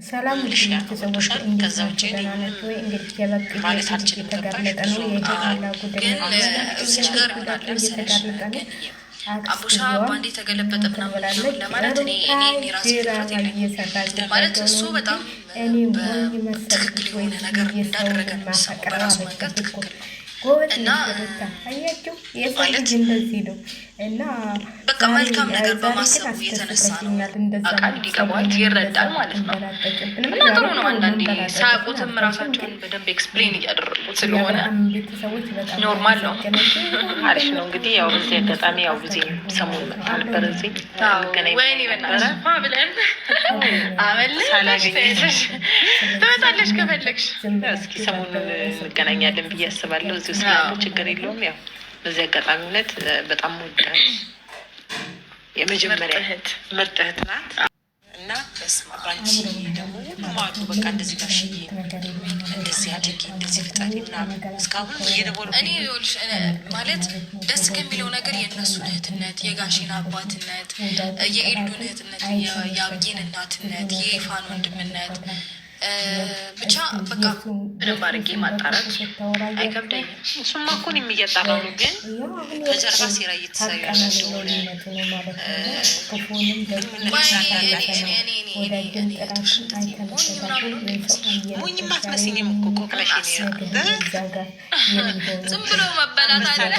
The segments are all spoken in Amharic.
ሰላም ቤተሰቦች እንዴት ናቸው? ደህና ናቸው ወይ? እንግዲህ የበቅ የተጋለጠ ነው የሄርሜላ ጉዳይ እየተጋለጠ ነው። አቡሻ ባንዴ ተገለበጠ ምናምን ለማለት እኔ ራሴ ፍጥረት የለኝም ማለት እሱ በጣም ትክክል የሆነ ነገር እንዳደረገ ነው በራሱ መንገድ ትክክል እና አያችሁ የሰልጅ እንደዚህ ነው እና በቃ መልካም ነገር በማሰቡ የተነሳ ነው አቃል እንዲገባት ይረዳል ማለት ነው። እና ጥሩ ነው አንዳንዴ ሳያውቁትም ራሳቸውን በደንብ ኤክስፕሌን እያደረጉት ስለሆነ ኖርማል ነው። አሪፍ ነው። እንግዲህ ያው በዚህ አጋጣሚ ያው ጊዜ ሰሞን መጣ ነበር እዚህ ወይኔ በእናትሽ ብለን አመለሽ ትመጣለሽ ከፈለግሽ እስኪ ሰሞኑን እንገናኛለን ብዬ አስባለሁ። እዚሁ ስላለ ችግር የለውም። ያው በዚህ አጋጣሚ እውነት በጣም ወዳል የመጀመሪያ ምርጥ እህት ናት እና ባንቺ ደግሞ ሁሉም አሉ በቃ እንደዚህ ጋሽዬ እንደዚህ አድርጊ እንደዚህ ፍጣሪ ምናምን እስካሁን እየደወሉ እኔ ይኸውልሽ ማለት ደስ ከሚለው ነገር የእነሱን እህትነት፣ የጋሽን አባትነት፣ የኤልዱን እህትነት፣ የአብጌን እናትነት፣ የኢፋን ወንድምነት ብቻ በቃ በደንብ አድርጌ ማጣራት አይከብደኝም። እሱማ እኮ እኔም እያጣራሁ ነው፣ ግን በጀርባ ሴራ እየተሰራ እንደሆነ ሞኝም አትመስይኝም እኮ ቆቅለሽ ዝም ብሎ መበላት አለ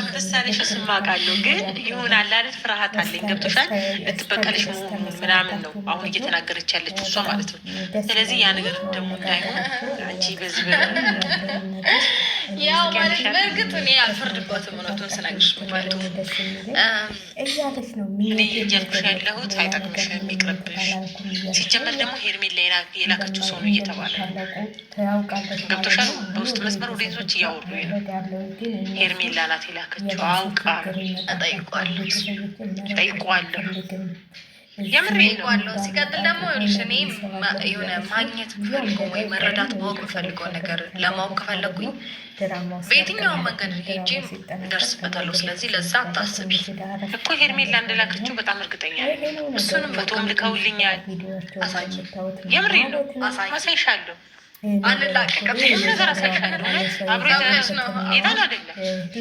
ምሳሌሽ እሱማ አውቃለሁ፣ ግን ይሆናል አይደል ፍርሃት አለኝ። ገብቶሻል? ልትበቀልሽ ምናምን ነው አሁን እየተናገረች ያለችው እሷ ማለት ነው። ስለዚህ ያ ነገር ደግሞ እንዳይሆን አንቺ በዚህ ያው ማለት በእርግጥ እኔ አልፈርድባትም እውነቱን ስነግርሽ፣ ምክንያቱም እኔ እያልኩሽ ያለሁት አይጠቅምሽም፣ ይቅርብሽ። ሲጀመር ደግሞ ሄርሜላ የላከችው ሰው ነው እየተባለ ገብቶሻል? በውስጥ መስመር ወደዞች እያወሩ ነው ሄርሜላ ናት የላከችው። አውቃ ጠይቋለሁ የምሬዋለሁ። ሲቀጥል ደግሞ እኔ የሆነ ማግኘት ፈልገው ወይ መረዳት ማወቅ ፈልገው ነገር ለማወቅ ከፈለጉኝ በየትኛውን መንገድ ሄጄ እንደርስበታለሁ። ስለዚህ ለዛ አታስቢ እኮ ሄርሜላ እንደላከችው በጣም እርግጠኛ ነኝ። እሱንም ፎቶም ልከውልኛል። አሳይ፣ የምሬ ነው አሳይሻለሁ። አንላቀቅም ነገር አሳይሻለሁ።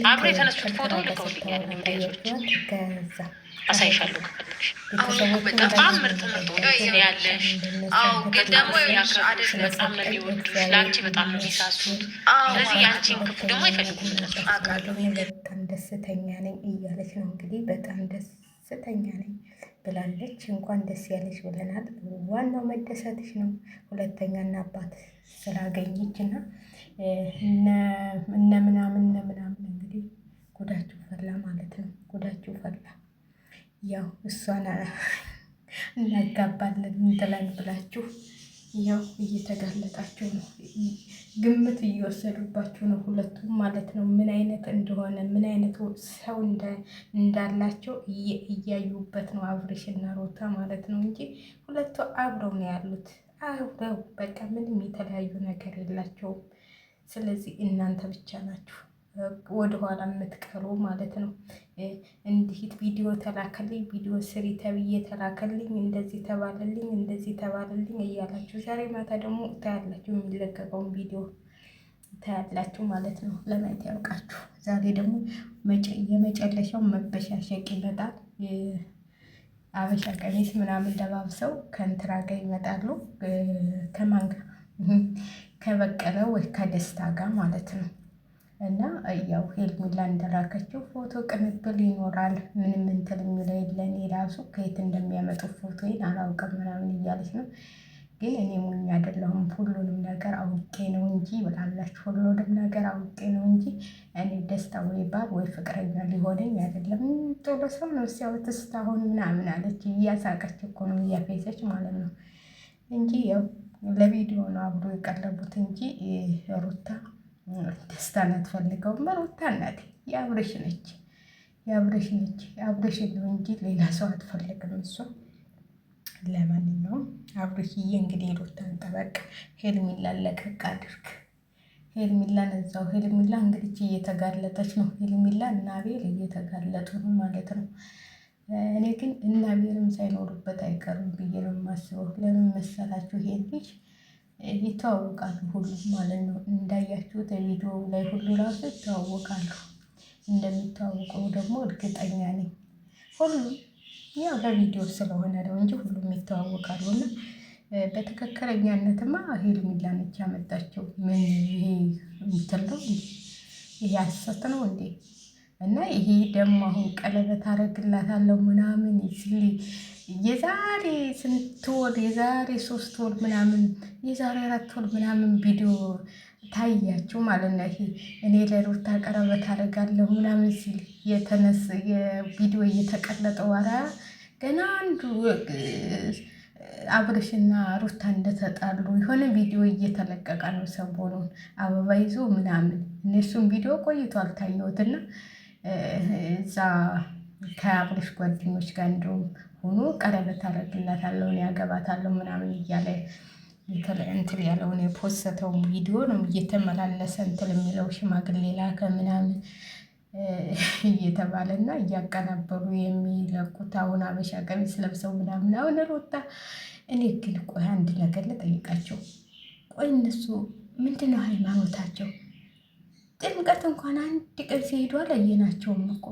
አብሮ የተነሱት ፎቶ ልከውልኛል። ወዳጆች አሳይሻለሁ ከፈለግሽ። በጣም ምርጥ ያለሽ ግን ደግሞ በጣም ነው የሚወዱሽ፣ ለአንቺ በጣም ነው የሚሳሱት። ስለዚህ የአንቺን ክፉ ደግሞ አይፈልጉም እነሱ። በጣም ደስተኛ ነኝ እያለች ነው እንግዲህ። በጣም ደስተኛ ነኝ ብላለች። እንኳን ደስ ያለሽ ብለናል። ዋናው መደሰትሽ ነው። ሁለተኛና አባት ስላገኘች እና እነ ምናምን እንግዲህ ጉዳችሁ ፈላ ማለት ነው። ጉዳችሁ ፈላ። ያው እሷን እናጋባለን እንትለን ብላችሁ ያው እየተጋለጣችሁ ነው። ግምት እየወሰዱባችሁ ነው ሁለቱም ማለት ነው። ምን አይነት እንደሆነ ምን አይነት ሰው እንዳላቸው እያዩበት ነው አብርሽና ሩታ ማለት ነው እንጂ ሁለቱ አብረው ነው ያሉት። አብረው በቃ ምንም የተለያዩ ነገር የላቸውም። ስለዚህ እናንተ ብቻ ናችሁ ወደኋላ የምትቀሩ ማለት ነው። እንዲህ ቪዲዮ ተላከልኝ፣ ቪዲዮ ስሪ ተብዬ ተላከልኝ፣ እንደዚህ ተባለልኝ እያላችሁ ዛሬ ማታ ደግሞ ታያላችሁ፣ የሚለቀቀውን ቪዲዮ ታያላችሁ ማለት ነው። ለማየት ያውቃችሁ። ዛሬ ደግሞ የመጨረሻው መበሻሸቅ ይመጣል። አበሻ ቀሚስ ምናምን ለባብሰው ከእንትራ ጋር ይመጣሉ። ከማን ጋር? ከበቀለ ወይ ከደስታ ጋር ማለት ነው። እና ያው ሄርሜላ እንደላከችው ፎቶ ቅንብል ይኖራል። ምንም እንትን የሚለው የለን። የራሱ ከየት እንደሚያመጡ ፎቶዬን አላውቅም ምናምን እያለች ነው። ግን እኔ ሞኝ አይደለሁም። ሁሉንም ነገር አውቄ ነው እንጂ ብላላችሁ። ሁሉንም ነገር አውቄ ነው እንጂ እኔ ደስታ ወይ ባል ወይ ፍቅረኛ ሊሆነኝ አይደለም። ጥሩ ሰው ነው ሲያወት እስካሁን ምናምን አለች። እያሳቀች እኮ ነው እያፌዘች ማለት ነው እንጂ ያው ለቪዲዮ ነው አብሮ የቀረቡት እንጂ ሩታ ደስታን አትፈልገውም። ሩታ እናቴ የአብርሽ ነች ነው እንጂ ሌላ ሰው አትፈልግም እሷ። ለማንኛውም አብርሽዬ እንግዲህ ሩታን ጠበቅ፣ ሄርሜላን ለቀቅ አድርግ። ሄርሜላን እዛው ሄርሜላ እንግዲህ እየተጋለጠች ነው። ሄርሜላ እና አቤል እየተጋለጡ ነው ማለት ነው። እኔ ግን እና ቤርም ሳይኖሩበት አይቀርም ብዬ ነው የማስበው። ለምን መሰላችሁ? ይሄን ልጅ ይተዋወቃሉ ሁሉም ማለት ነው። እንዳያችሁት ቪዲዮ ላይ ሁሉ ራሱ ይተዋወቃሉ። እንደሚተዋወቀው ደግሞ እርግጠኛ ነኝ። ሁሉም ያው በቪዲዮ ስለሆነ ነው እንጂ ሁሉም ይተዋወቃሉ። እና በትክክለኛነትማ ሄርሜላ ነች ያመጣቸው። ምን ይሄ እንትን ነው እንዴ? ይሄ ሐሰት ነው እንዴ? እና ይሄ ደግሞ አሁን ቀለበት አደርግላታለሁ ምናምን ሲል የዛሬ ስንት ወር የዛሬ 3 ወር ምናምን የዛሬ 4 ወር ምናምን ቪዲዮ ታያቸው ማለት ነው። ይሄ እኔ ለሩታ ቀለበት አደርጋለሁ ምናምን ሲል የተነስ የቪዲዮ እየተቀለጠው ኧረ ገና አንዱ አብርሽና ሩታ እንደተጣሉ የሆነ ቪዲዮ እየተለቀቀ ነው ሰሞኑን አበባ ይዞ ምናምን። እነሱም ቪዲዮ ቆይቶ አልታየሁትና እዛ ከአብርሽ ጓደኞች ጋር እንደውም ሆኖ ቀለበት አደርግላታለሁ እኔ ያገባታለሁ ምናምን እያለ እንትን ያለውን የፖስተው ቪዲዮ ነው እየተመላለሰ እንትን የሚለው ሽማግሌ ላከ ምናምን እየተባለ እና እያቀናበሩ የሚለቁት አሁን አበሻ ቀሚስ ለብሰው ምናምን አሁን ሩታ። እኔ ግን ቆይ አንድ ነገር ልጠይቃቸው። ቆይ እነሱ ምንድነው ሃይማኖታቸው? ጥምቀት እንኳን አንድ ቀን ሲሄዱ አላየናቸውም እኮ።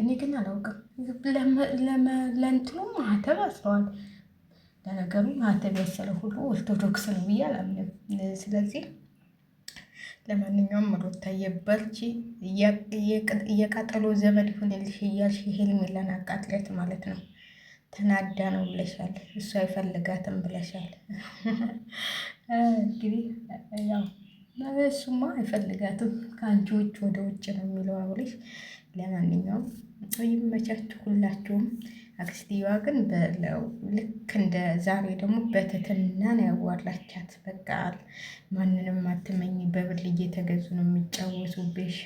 እኔ ግን አላውቅም። ለእንትኑ ማህተብ አስረዋል። ለነገሩ ማህተብ ያሰረ ሁሉ ኦርቶዶክስ ነው ብዬ አላምንም። ስለዚህ ለማንኛውም ሩታዬ በርቺ፣ የቃጠሎ ዘመድ ይሁንልሽ እያልሽ ሄርሜላን አቃጥለት ማለት ነው። ተናዳ ነው ብለሻል፣ እሱ አይፈልጋትም ብለሻል። እንግዲህ ያው እሱማ አይፈልጋትም ከአንቺ ውጭ ወደ ውጭ ነው የሚለው አብርሽ። ለማንኛውም ይመቻችሁ ሁላችሁም። አክስትየዋ ግን ልክ እንደ ዛሬ ደግሞ በትህትና ነው ያዋራቻት። በቃ ማንንም አትመኝ፣ በብር እየተገዙ ነው የሚጫወቱብሽ፣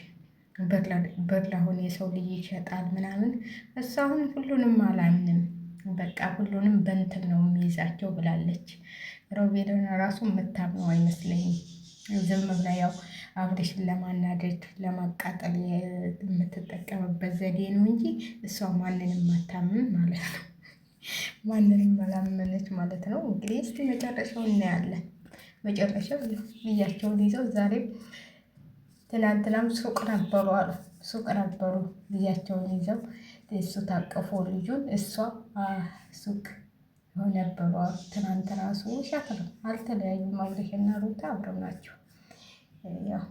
ብር አሁን የሰው ልጅ ይሸጣል ምናምን። እሱ አሁን ሁሉንም አላምንም፣ በቃ ሁሉንም በንትን ነው የሚይዛቸው ብላለች። ሮቤልን ራሱ የምታምነው አይመስለኝም። ዝም ብላ ያው አብርሽን ለማናደድ ለማቃጠል የምትጠቀምበት ዘዴ ነው እንጂ እሷ ማንንም አታምን ማለት ነው። ማንንም አላመነች ማለት ነው። እንግዲህ እስቲ መጨረሻው እናያለን። መጨረሻው ልጃቸውን ይዘው ዛሬም ትናንትናም ሱቅ ነበሩ አሉ። ሱቅ ነበሩ ልጃቸውን ይዘው እሱ ታቀፎ ልጁን እሷ ሱቅ ነበሩ አሉ። ትናንት ራሱ ውሸት ነው፣ አልተለያዩም። አብርሽና ሩታ አብረው ናቸው። ያው